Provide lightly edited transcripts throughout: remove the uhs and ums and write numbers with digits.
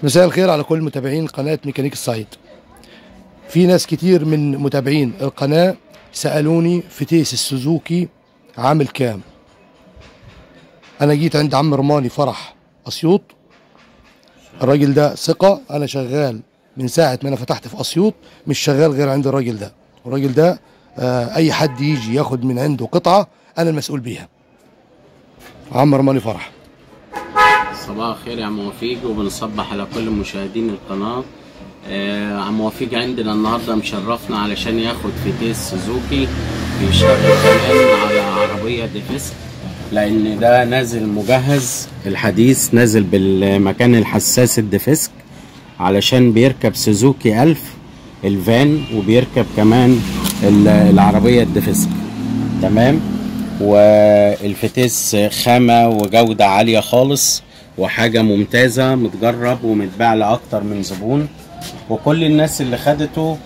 مساء الخير على كل متابعين قناة ميكانيك الصعيد. في ناس كتير من متابعين القناة سألوني فتيس السوزوكي عامل كام. أنا جيت عند عم رماني فرح أسيوط، الراجل ده ثقة، أنا شغال من ساعة ما أنا فتحت في أسيوط مش شغال غير عند الراجل ده. الراجل ده أي حد يجي ياخد من عنده قطعة أنا المسؤول بيها. عم رماني فرح. صباح الخير يا عم وفيق، وبنصبح على كل مشاهدين القناة. عم وفيق عندنا النهارده مشرفنا علشان ياخد فتيس سوزوكي بيشتغل كمان على عربية ديفيسك، لأن ده نازل مجهز الحديث، نازل بالمكان الحساس الديفيسك علشان بيركب سوزوكي 1000 الفان، وبيركب كمان العربية الديفيسك. تمام. والفتيس خامة وجودة عالية خالص وحاجة ممتازة، متجرب ومتباع لأكتر من زبون، وكل الناس اللي خدته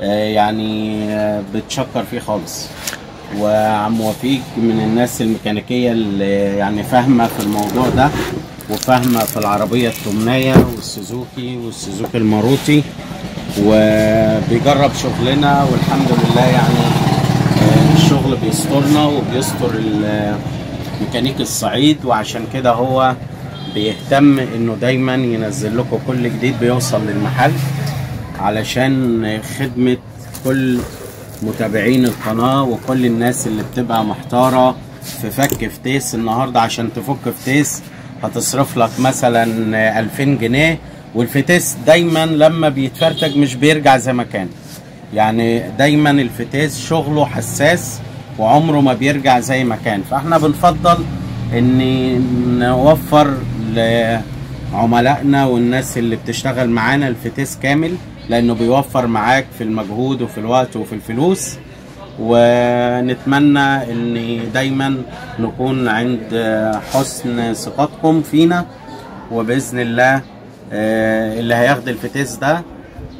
يعني بتشكر فيه خالص. وعم وفيق من الناس الميكانيكية اللي يعني فاهمة في الموضوع ده، وفاهمة في العربية التمنية والسوزوكي الماروتي، وبيجرب شغلنا والحمد لله. يعني الشغل بيسترنا وبيستر ميكانيك الصعيد، وعشان كده هو بيهتم انه دايما ينزل لكم كل جديد بيوصل للمحل علشان خدمة كل متابعين القناة وكل الناس اللي بتبقى محتارة في فك فتيس. النهاردة عشان تفك فتيس هتصرف لك مثلا 2000 جنيه، والفتيس دايما لما بيتفرتج مش بيرجع زي ما كان. يعني دايما الفتيس شغله حساس وعمره ما بيرجع زي ما كان، فاحنا بنفضل ان نوفر لعملائنا والناس اللي بتشتغل معانا الفتيس كامل، لانه بيوفر معاك في المجهود وفي الوقت وفي الفلوس. ونتمنى ان دايما نكون عند حسن ثقتكم فينا، وباذن الله اللي هياخد الفتيس ده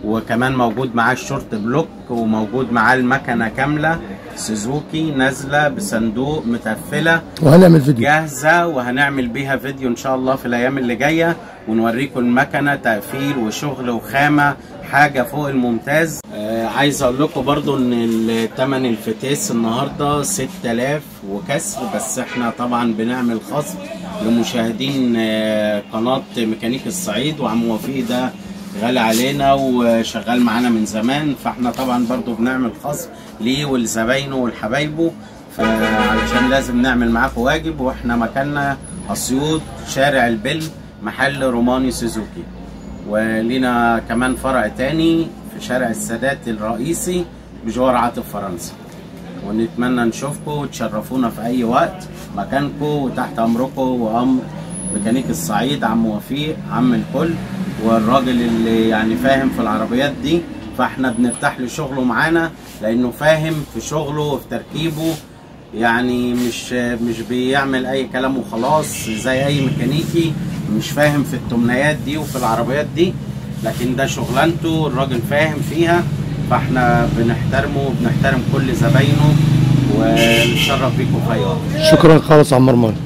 وكمان موجود معاه الشورت بلوك، وموجود معاه المكنه كامله سوزوكي نازله بصندوق متقفله، وهنعمل فيديو جاهزه، وهنعمل بيها فيديو ان شاء الله في الايام اللي جايه، ونوريكم المكنه تقفيل وشغل وخامه حاجه فوق الممتاز. عايز اقول لكم برضو ان ثمن الفتيس النهارده 6000 وكسر، بس احنا طبعا بنعمل خصم لمشاهدين قناه ميكانيك الصعيد، وعم وفيق ده غالي علينا وشغال معانا من زمان، فاحنا طبعا برضو بنعمل خصم ليه ولزباينه ولحبايبه، علشان لازم نعمل معاكم واجب. واحنا مكاننا اسيوط شارع البل، محل روماني سوزوكي، ولينا كمان فرع تاني في شارع السادات الرئيسي بجوار عاطف فرنسا. ونتمنى نشوفكم وتشرفونا في اي وقت، مكانكم وتحت امركم وامر ميكانيك الصعيد. عم وفيق عم الكل، والراجل اللي يعني فاهم في العربيات دي، فاحنا بنرتاح لشغله معانا لانه فاهم في شغله وفي تركيبه. يعني مش بيعمل اي كلام وخلاص زي اي ميكانيكي مش فاهم في التمنيات دي وفي العربيات دي، لكن ده شغلانته، الراجل فاهم فيها، فاحنا بنحترمه وبنحترم كل زباينه ونتشرف بيكم في اي وقت. شكرا خالص يا عم رماني.